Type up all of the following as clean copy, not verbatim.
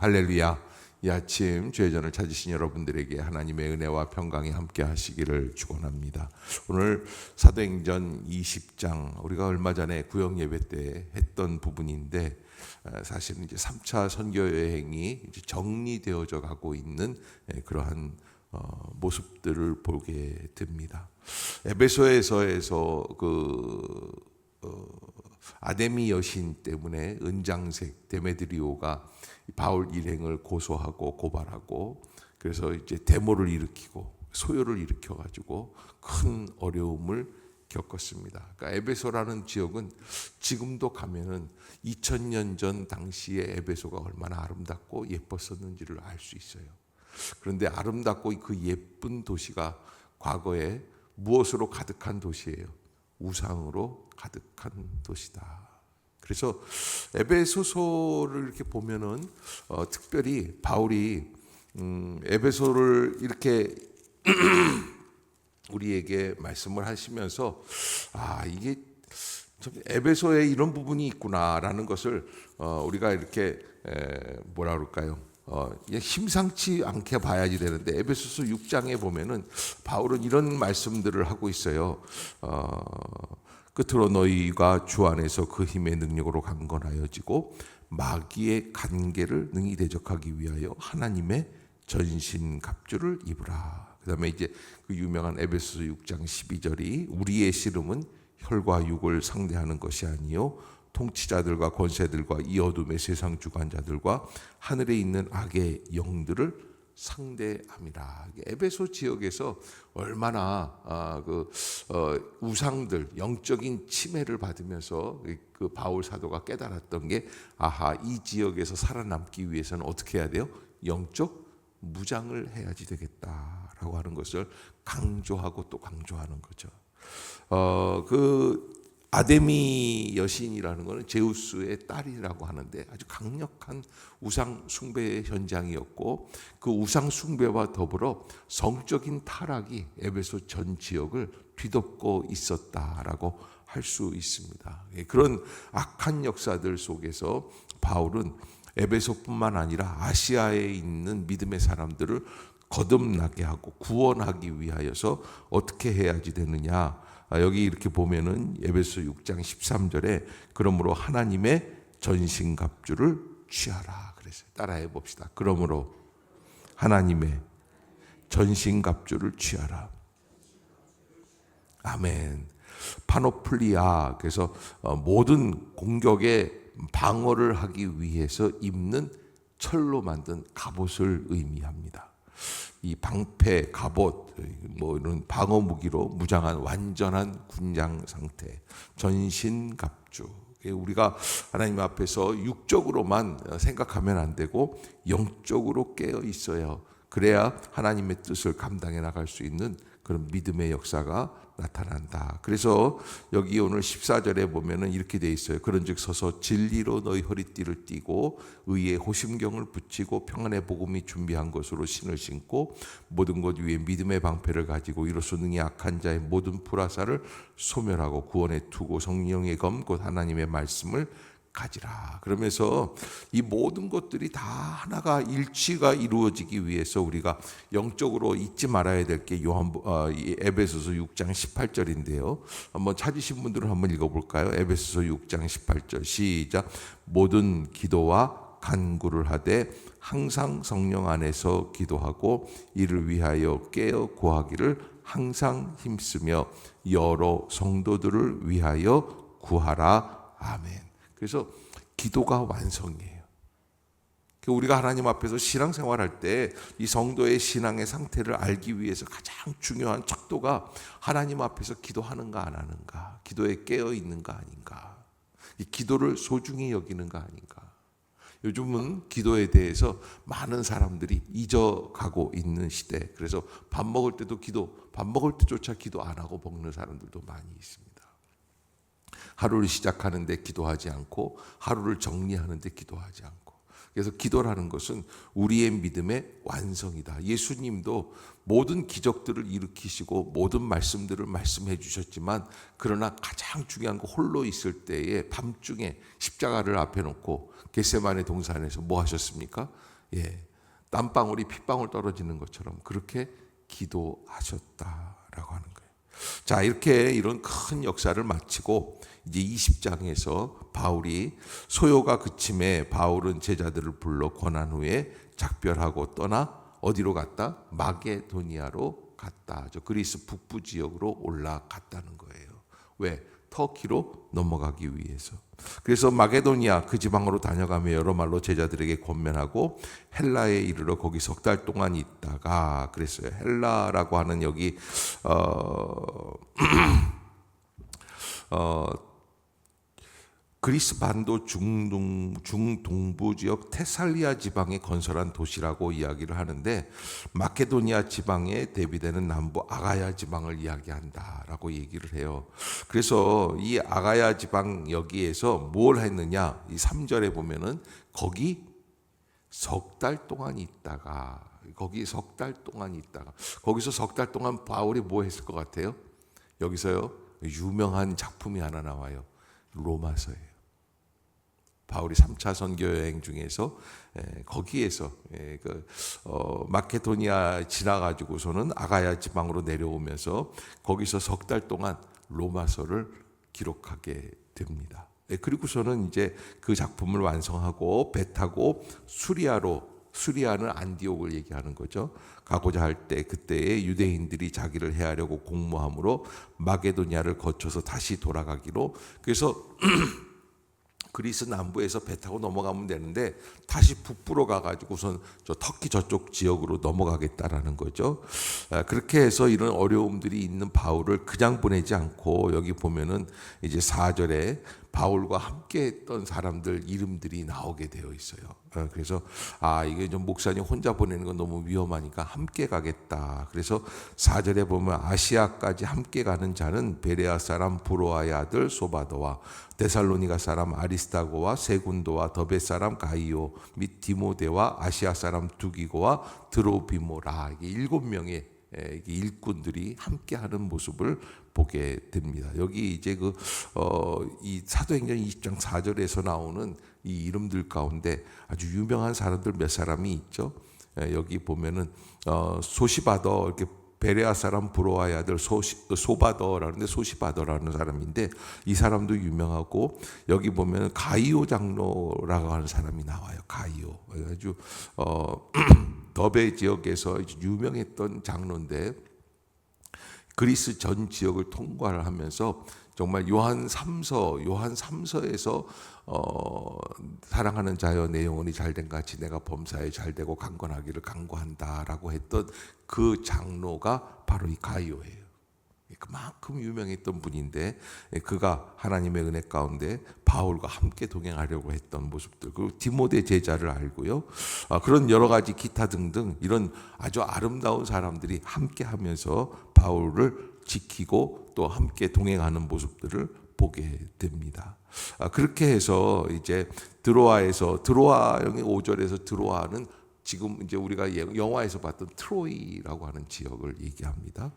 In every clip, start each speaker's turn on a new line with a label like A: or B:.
A: 할렐루야. 이 아침 죄전을 찾으신 여러분들에게 하나님의 은혜와 평강이 함께 하시기를 축원합니다. 오늘 사도행전 20장 우리가 얼마 전에 구역 예배 때 했던 부분인데 사실은 이제 3차 선교 여행이 이제 정리되어져 가고 있는 그러한 모습들을 보게 됩니다. 에베소에서 아데미 여신 때문에 은장색 데메드리오가 바울 일행을 고소하고 고발하고 그래서 이제 데모를 일으키고 소요를 일으켜 가지고 큰 어려움을 겪었습니다. 그러니까 에베소라는 지역은 지금도 가면은 2000년 전 당시에 에베소가 얼마나 아름답고 예뻤었는지를 알 수 있어요. 그런데 아름답고 그 예쁜 도시가 과거에 무엇으로 가득한 도시예요? 우상으로 가득한 도시다. 그래서 에베소서를 이렇게 보면은 특별히 바울이 에베소를 이렇게 우리에게 말씀을 하시면서 이게 참 에베소에 이런 부분이 있구나라는 것을 우리가 이렇게 뭐라 그럴까요? 심상치 않게 봐야지 되는데 에베소서 6장에 보면은 바울은 이런 말씀들을 하고 있어요. 끝으로 너희가 주 안에서 그 힘의 능력으로 강건하여지고 마귀의 간계를 능히 대적하기 위하여 하나님의 전신갑주를 입으라. 그 다음에 이제 그 유명한 에베소서 6장 12절이 우리의 씨름은 혈과 육을 상대하는 것이 아니요 통치자들과 권세들과 이 어둠의 세상 주관자들과 하늘에 있는 악의 영들을 상대함이라. 에베소 지역에서 얼마나 우상들 영적인 침해를 받으면서 그 바울 사도가 깨달았던 게 이 지역에서 살아남기 위해서는 어떻게 해야 돼요? 영적 무장을 해야지 되겠다라고 하는 것을 강조하고 또 강조하는 거죠. 아데미 여신이라는 것은 제우스의 딸이라고 하는데 아주 강력한 우상 숭배의 현장이었고 그 우상 숭배와 더불어 성적인 타락이 에베소 전 지역을 뒤덮고 있었다라고 할 수 있습니다. 그런 악한 역사들 속에서 바울은 에베소뿐만 아니라 아시아에 있는 믿음의 사람들을 거듭나게 하고 구원하기 위하여서 어떻게 해야지 되느냐. 여기 이렇게 보면은 에베소 6장 13절에 그러므로 하나님의 전신갑주를 취하라 그랬어요. 따라해 봅시다. 그러므로 하나님의 전신갑주를 취하라. 아멘. 파노플리아, 그래서 모든 공격에 방어를 하기 위해서 입는 철로 만든 갑옷을 의미합니다. 이 방패, 갑옷, 이런 방어 무기로 무장한 완전한 군장 상태, 전신갑주. 우리가 하나님 앞에서 육적으로만 생각하면 안 되고 영적으로 깨어 있어요. 그래야 하나님의 뜻을 감당해 나갈 수 있는 그런 믿음의 역사가 나타난다. 그래서 여기 오늘 14절에 보면은 이렇게 돼 있어요. 그런즉 서서 진리로 너희 허리띠를 띠고 의의 호심경을 붙이고 평안의 복음이 준비한 것으로 신을 신고 모든 것 위에 믿음의 방패를 가지고 이로써 능히 악한 자의 모든 불화살을 소멸하고 구원의 투고 성령의 검 곧 하나님의 말씀을 가지라. 그러면서 이 모든 것들이 다 하나가 일치가 이루어지기 위해서 우리가 영적으로 잊지 말아야 될 게 에베소서 6장 18절인데요. 한번 찾으신 분들은 한번 읽어볼까요? 에베소서 6장 18절 시작. 모든 기도와 간구를 하되 항상 성령 안에서 기도하고 이를 위하여 깨어 구하기를 항상 힘쓰며 여러 성도들을 위하여 구하라. 아멘. 그래서 기도가 완성이에요. 우리가 하나님 앞에서 신앙생활할 때 이 성도의 신앙의 상태를 알기 위해서 가장 중요한 척도가 하나님 앞에서 기도하는가 안 하는가, 기도에 깨어 있는가 아닌가, 이 기도를 소중히 여기는가 아닌가. 요즘은 기도에 대해서 많은 사람들이 잊어가고 있는 시대. 그래서 밥 먹을 때도 밥 먹을 때조차 기도 안 하고 먹는 사람들도 많이 있습니다. 하루를 시작하는데 기도하지 않고 하루를 정리하는데 기도하지 않고. 그래서 기도라는 것은 우리의 믿음의 완성이다. 예수님도 모든 기적들을 일으키시고 모든 말씀들을 말씀해 주셨지만 그러나 가장 중요한 거 홀로 있을 때에 밤중에 십자가를 앞에 놓고 겟세마네 동산에서 뭐 하셨습니까? 땀방울이 핏방울 떨어지는 것처럼 그렇게 기도하셨다라고 하는 거예요. 자, 이렇게 이런 큰 역사를 마치고 이제 20장에서 바울이 소요가 그침에 바울은 제자들을 불러 권한 후에 작별하고 떠나 어디로 갔다? 마게도니아로 갔다. 저 그리스 북부 지역으로 올라갔다는 거예요. 왜? 터키로 넘어가기 위해서. 그래서 마게도니아 그 지방으로 다녀가며 여러 말로 제자들에게 권면하고 헬라에 이르러 거기 석 달 동안 있다가 그랬어요. 헬라라고 하는 여기 그리스 반도 중동부 지역 테살리아 지방에 건설한 도시라고 이야기를 하는데 마케도니아 지방에 대비되는 남부 아가야 지방을 이야기한다라고 얘기를 해요. 그래서 이 아가야 지방 여기에서 뭘 했느냐? 이 3절에 보면은 거기 석 달 동안 있다가 거기서 석 달 동안 바울이 뭐 했을 것 같아요? 여기서요 유명한 작품이 하나 나와요. 로마서예요. 바울이 3차 선교 여행 중에서 거기에서 마케도니아 지나가지고서는 아가야 지방으로 내려오면서 거기서 석 달 동안 로마서를 기록하게 됩니다. 그리고서는 이제 그 작품을 완성하고 배 타고 수리아는 안디옥을 얘기하는 거죠. 가고자 할 때 그때에 유대인들이 자기를 해하려고 공모함으로 마게도니아를 거쳐서 다시 돌아가기로 그래서 그리스 남부에서 배 타고 넘어가면 되는데 다시 북부로 가가지고선 저 터키 저쪽 지역으로 넘어가겠다라는 거죠. 그렇게 해서 이런 어려움들이 있는 바울을 그냥 보내지 않고 여기 보면은 이제 4절에 바울과 함께 했던 사람들 이름들이 나오게 되어 있어요. 그래서 이게 좀 목사님 혼자 보내는 건 너무 위험하니까 함께 가겠다. 그래서 4절에 보면 아시아까지 함께 가는 자는 베레아 사람 브로아의 아들 소바도와 데살로니가 사람 아리스타고와 세군도와 더베 사람 가이오 및 디모데와 아시아 사람 두기고와 드로비모라. 이게 7명의 일꾼들이 함께하는 모습을 보게 됩니다. 여기 이제 이 사도행전 20장 4절에서 나오는 이 이름들 가운데 아주 유명한 사람들 몇 사람이 있죠. 여기 보면은 소시바더 이렇게 베레아 사람 브로아의 아들 소바더라는데 소시바더라는 사람인데 이 사람도 유명하고 여기 보면 가이오 장로라고 하는 사람이 나와요. 가이오 아주 더베 지역에서 유명했던 장로인데 그리스 전 지역을 통과를 하면서 정말 요한 3서에서 사랑하는 자여 내 영혼이 잘된 같이 내가 범사에 잘되고 강건하기를 간구한다라고 했던 그 장로가 바로 이 가이오예요. 그만큼 유명했던 분인데 그가 하나님의 은혜 가운데 바울과 함께 동행하려고 했던 모습들 그리고 디모데 제자를 알고요. 그런 여러 가지 기타 등등 이런 아주 아름다운 사람들이 함께 하면서 바울을 지키고 또 함께 동행하는 모습들을 보게 됩니다. 그렇게 해서 이제 드로아 형의 5절에서 드로아는 지금 이제 우리가 영화에서 봤던 트로이라고 하는 지역을 얘기합니다.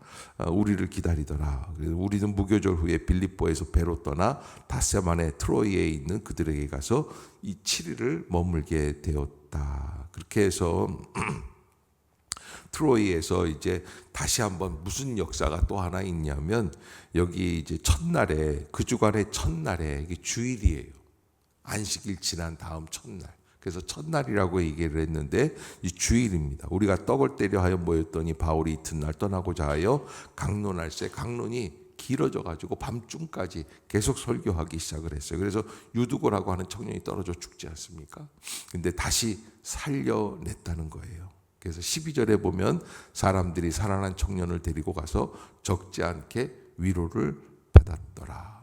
A: 우리를 기다리더라. 그래서 우리는 무교절 후에 빌립보에서 배로 떠나 닷새만에 트로이에 있는 그들에게 가서 이 7일을 머물게 되었다. 그렇게 해서 트로이에서 이제 다시 한번 무슨 역사가 또 하나 있냐면 여기 이제 첫날에 그 주간의 첫날에 이게 주일이에요. 안식일 지난 다음 첫날. 그래서 첫날이라고 얘기를 했는데 이 주일입니다. 우리가 떡을 떼려 하여 모였더니 바울이 이튿날 떠나고자 하여 강론할새 강론이 길어져 가지고 밤중까지 계속 설교하기 시작을 했어요. 그래서 유두고라고 하는 청년이 떨어져 죽지 않습니까? 근데 다시 살려냈다는 거예요. 그래서 12절에 보면 사람들이 살아난 청년을 데리고 가서 적지 않게 위로를 받았더라.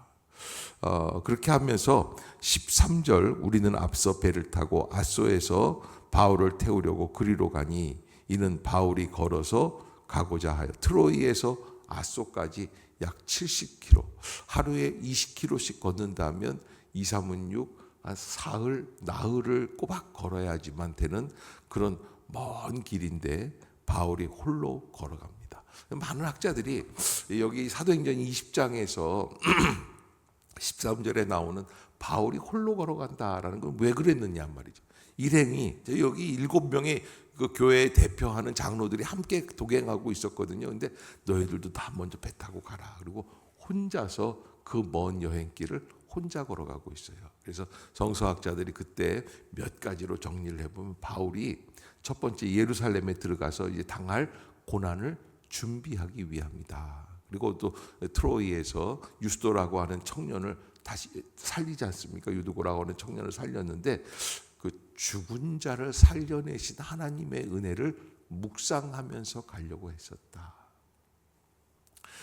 A: 그렇게 하면서 13절 우리는 앞서 배를 타고 아소에서 바울을 태우려고 그리로 가니 이는 바울이 걸어서 가고자 하여 트로이에서 아소까지 약 70km 하루에 20km씩 걷는다면 2, 3은 6, 한 나흘을 꼬박 걸어야지만 되는 그런 먼 길인데 바울이 홀로 걸어갑니다. 많은 학자들이 여기 사도행전 20장에서 13절에 나오는 바울이 홀로 걸어간다라는 건 왜 그랬느냐 말이죠. 일행이 여기 7명의 그 교회의 대표하는 장로들이 함께 동행하고 있었거든요. 근데 너희들도 다 먼저 배 타고 가라. 그리고 혼자서 그 먼 여행길을 혼자 걸어가고 있어요. 그래서 성서학자들이 그때 몇 가지로 정리를 해보면 바울이 첫 번째 예루살렘에 들어가서 이제 당할 고난을 준비하기 위함이다. 그리고 또 트로이에서 유스도라고 하는 청년을 다시 살리지 않습니까? 유두고라고 하는 청년을 살렸는데 그 죽은 자를 살려내신 하나님의 은혜를 묵상하면서 가려고 했었다.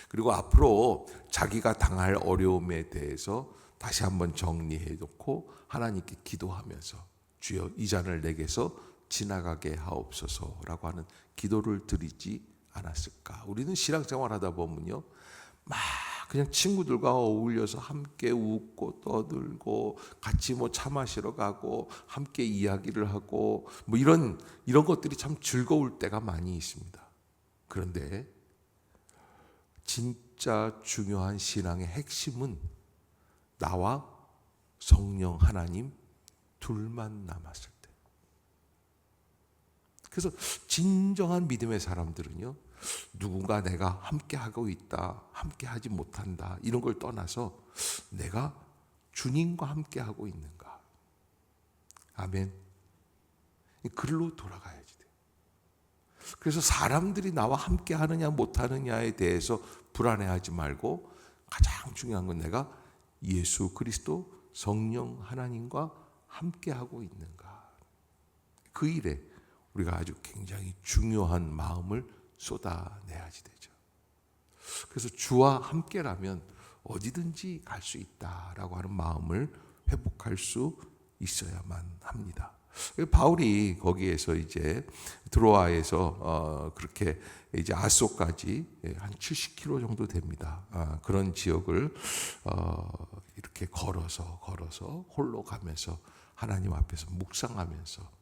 A: 그리고 앞으로 자기가 당할 어려움에 대해서 다시 한번 정리해 놓고 하나님께 기도하면서 주여 이 잔을 내게서 지나가게 하옵소서라고 하는 기도를 드리지 않았을까. 우리는 신앙생활 하다 보면요, 막 그냥 친구들과 어울려서 함께 웃고 떠들고 같이 뭐 차 마시러 가고 함께 이야기를 하고 뭐 이런 것들이 참 즐거울 때가 많이 있습니다. 그런데 진짜 중요한 신앙의 핵심은 나와 성령 하나님 둘만 남았을 때. 그래서 진정한 믿음의 사람들은요, 누군가 내가 함께 하고 있다, 함께 하지 못한다 이런 걸 떠나서 내가 주님과 함께 하고 있는가. 아멘. 글로 돌아가야지 돼. 그래서 사람들이 나와 함께 하느냐 못하느냐에 대해서 불안해하지 말고 가장 중요한 건 내가 예수 그리스도 성령 하나님과 함께 하고 있는가. 그 일에 우리가 아주 굉장히 중요한 마음을 쏟아내야지 되죠. 그래서 주와 함께라면 어디든지 갈 수 있다라고 하는 마음을 회복할 수 있어야만 합니다. 바울이 거기에서 이제 드로아에서 그렇게 이제 아소까지 한 70km 정도 됩니다. 그런 지역을 이렇게 걸어서 홀로 가면서 하나님 앞에서 묵상하면서,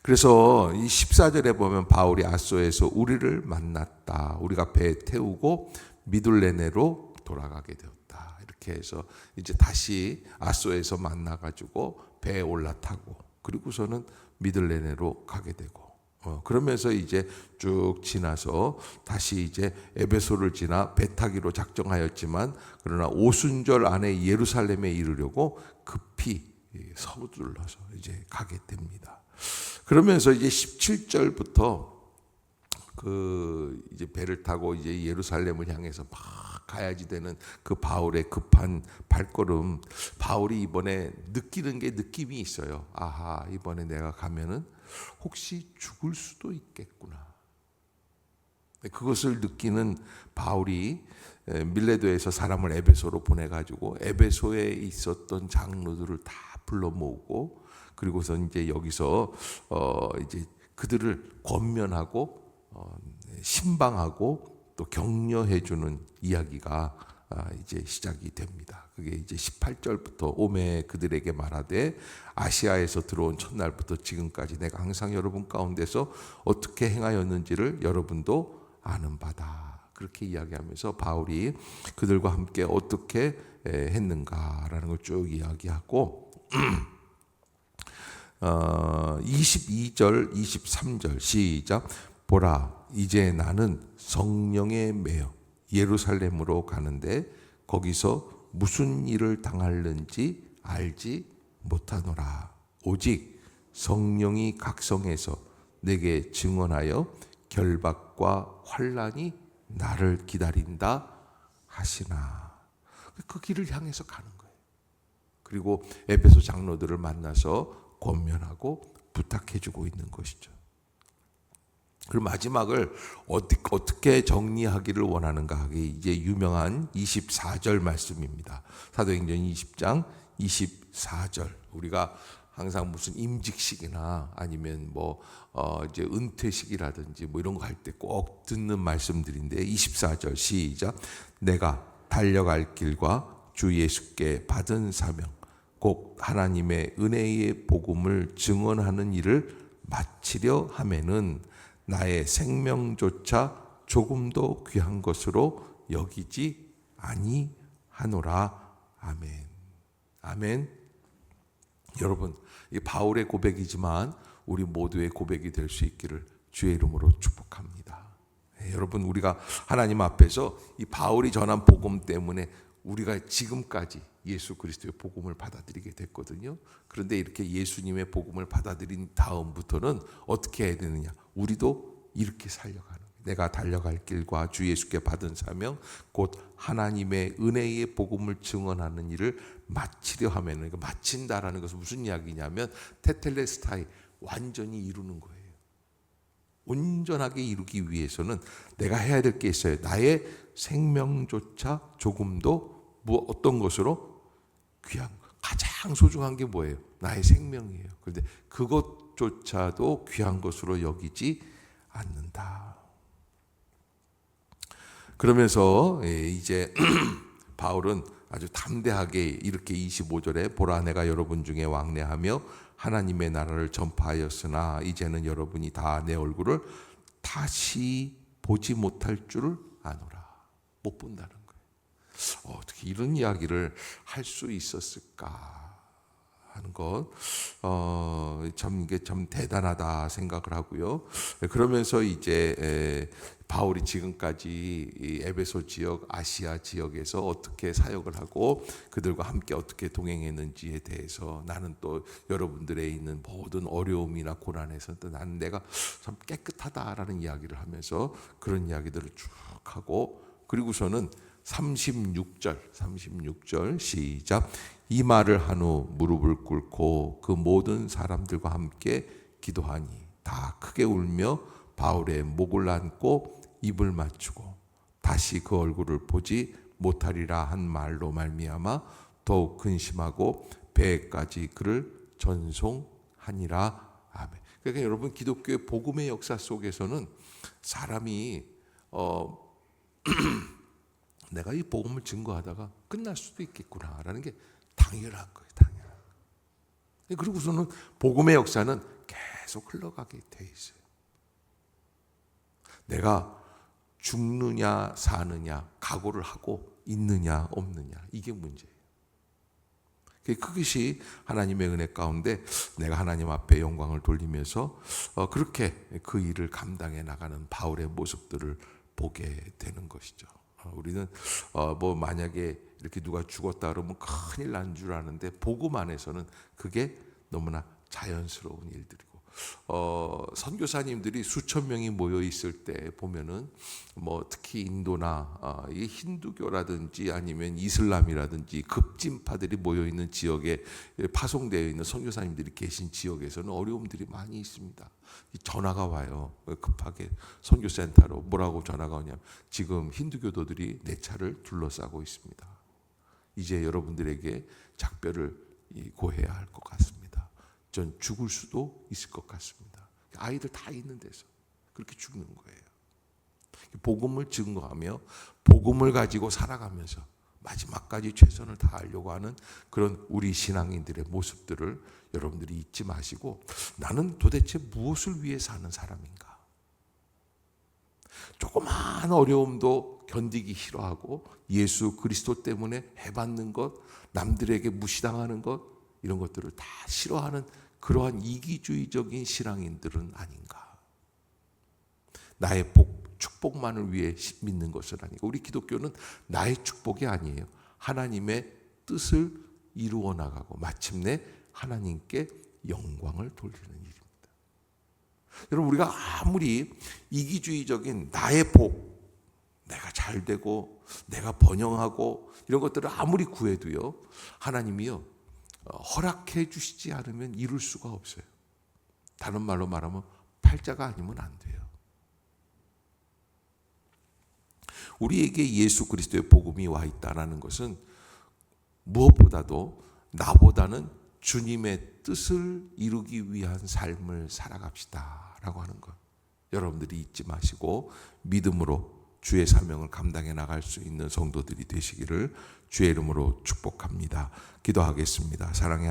A: 그래서 이 14절에 보면 바울이 아소에서 우리를 만났다. 우리가 배에 태우고 미둘레네로 돌아가게 되었다. 이렇게 해서 이제 다시 아소에서 만나가지고 배에 올라타고 그리고서는 미둘레네로 가게 되고, 그러면서 이제 쭉 지나서 다시 이제 에베소를 지나 배 타기로 작정하였지만 그러나 오순절 안에 예루살렘에 이르려고 급히 서둘러서 이제 가게 됩니다. 그러면서 이제 17절부터 그 이제 배를 타고 이제 예루살렘을 향해서 막 가야지 되는 그 바울의 급한 발걸음. 바울이 이번에 느끼는 게 느낌이 있어요. 아하, 이번에 내가 가면은 혹시 죽을 수도 있겠구나. 그것을 느끼는 바울이 밀레도에서 사람을 에베소로 보내가지고 에베소에 있었던 장로들을 다 불러 모으고, 그리고서 이제 여기서 이제 그들을 권면하고 신방하고 또 격려해주는 이야기가 이제 시작이 됩니다. 그게 이제 18절부터 오매 그들에게 말하되 아시아에서 들어온 첫날부터 지금까지 내가 항상 여러분 가운데서 어떻게 행하였는지를 여러분도 아는 바다. 그렇게 이야기하면서 바울이 그들과 함께 어떻게 했는가라는 걸 쭉 이야기하고 22절 23절 시작. 보라 이제 나는 성령에 매여 예루살렘으로 가는데 거기서 무슨 일을 당할는지 알지 못하노라. 오직 성령이 각성해서 내게 증언하여 결박과 환난이 나를 기다린다 하시나. 그 길을 향해서 가는 거예요. 그리고 에베소 장로들을 만나서 권면하고 부탁해주고 있는 것이죠. 그리고 마지막을 어떻게 정리하기를 원하는가 하기 이제 유명한 24절 말씀입니다. 사도행전 20장 24절. 우리가 항상 무슨 임직식이나 아니면 뭐 이제 은퇴식이라든지 뭐 이런 거 할 때 꼭 듣는 말씀들인데 24절 시작. 내가 달려갈 길과 주 예수께 받은 사명 곧 하나님의 은혜의 복음을 증언하는 일을 마치려 하면은 나의 생명조차 조금도 귀한 것으로 여기지 아니하노라. 아멘. 아멘. 여러분, 이 바울의 고백이지만 우리 모두의 고백이 될 수 있기를 주의 이름으로 축복합니다. 여러분, 우리가 하나님 앞에서 이 바울이 전한 복음 때문에 우리가 지금까지 예수 그리스도의 복음을 받아들이게 됐거든요. 그런데 이렇게 예수님의 복음을 받아들인 다음부터는 어떻게 해야 되느냐? 우리도 이렇게 살려가는, 내가 달려갈 길과 주 예수께 받은 사명 곧 하나님의 은혜의 복음을 증언하는 일을 마치려 하면, 마친다라는 것은 무슨 이야기냐면 테텔레스타이, 완전히 이루는 거예요. 온전하게 이루기 위해서는 내가 해야 될 게 있어요. 나의 생명조차 조금도 어떤 것으로 귀한, 가장 소중한 게 뭐예요? 나의 생명이에요. 그런데 그것조차도 귀한 것으로 여기지 않는다. 그러면서 이제 바울은 아주 담대하게 이렇게 25절에 보라 내가 여러분 중에 왕래하며 하나님의 나라를 전파하였으나 이제는 여러분이 다 내 얼굴을 다시 보지 못할 줄을 아노라. 못 본다는 거예요. 어떻게 이런 이야기를 할 수 있었을까 하는 것, 참 이게 참 대단하다 생각을 하고요. 그러면서 이제 바울이 지금까지 이 에베소 지역, 아시아 지역에서 어떻게 사역을 하고 그들과 함께 어떻게 동행했는지에 대해서, 나는 또 여러분들의 있는 모든 어려움이나 고난에서 또 나는 내가 참 깨끗하다라는 이야기를 하면서 그런 이야기들을 쭉 하고, 그리고서는 36절 시작. 이 말을 한 후 무릎을 꿇고 그 모든 사람들과 함께 기도하니 다 크게 울며 바울의 목을 안고 입을 맞추고 다시 그 얼굴을 보지 못하리라 한 말로 말미암아 더욱 근심하고 배에까지 그를 전송하니라. 아멘. 그러니까 여러분, 기독교의 복음의 역사 속에서는 사람이 내가 이 복음을 증거하다가 끝날 수도 있겠구나라는 게 당연한 거예요. 당연한 거예요. 그리고서는 복음의 역사는 계속 흘러가게 돼 있어요. 내가 죽느냐 사느냐 각오를 하고 있느냐 없느냐, 이게 문제예요. 그것이 하나님의 은혜 가운데 내가 하나님 앞에 영광을 돌리면서 그렇게 그 일을 감당해 나가는 바울의 모습들을 보게 되는 것이죠. 우리는 뭐 만약에 이렇게 누가 죽었다 그러면 큰일 난 줄 아는데 복음 안에서는 그게 너무나 자연스러운 일들이고, 선교사님들이 수천 명이 모여 있을 때 보면은 뭐 특히 인도나 이 힌두교라든지 아니면 이슬람이라든지 급진파들이 모여 있는 지역에 파송되어 있는 선교사님들이 계신 지역에서는 어려움들이 많이 있습니다. 전화가 와요. 급하게 선교센터로 뭐라고 전화가 오냐면 지금 힌두교도들이 내 차를 둘러싸고 있습니다. 이제 여러분들에게 작별을 고해야 할 것 같습니다. 전 죽을 수도 있을 것 같습니다. 아이들 다 있는 데서 그렇게 죽는 거예요. 복음을 증거하며 복음을 가지고 살아가면서 마지막까지 최선을 다하려고 하는 그런 우리 신앙인들의 모습들을 여러분들이 잊지 마시고, 나는 도대체 무엇을 위해 사는 사람인가? 조그마한 어려움도 견디기 싫어하고 예수 그리스도 때문에 해받는 것, 남들에게 무시당하는 것, 이런 것들을 다 싫어하는 그러한 이기주의적인 신앙인들은 아닌가? 나의 축복만을 위해 믿는 것은 아니고, 우리 기독교는 나의 축복이 아니에요. 하나님의 뜻을 이루어 나가고 마침내 하나님께 영광을 돌리는 일입니다. 여러분, 우리가 아무리 이기주의적인 나의 복, 내가 잘 되고 내가 번영하고 이런 것들을 아무리 구해도요, 하나님이요 허락해 주시지 않으면 이룰 수가 없어요. 다른 말로 말하면 팔자가 아니면 안 돼요. 우리에게 예수 그리스도의 복음이 와 있다는 것은 무엇보다도 나보다는 주님의 뜻을 이루기 위한 삶을 살아갑시다 라고 하는 것, 여러분들이 잊지 마시고 믿음으로 주의 사명을 감당해 나갈 수 있는 성도들이 되시기를 주의 이름으로 축복합니다. 기도하겠습니다. 사랑의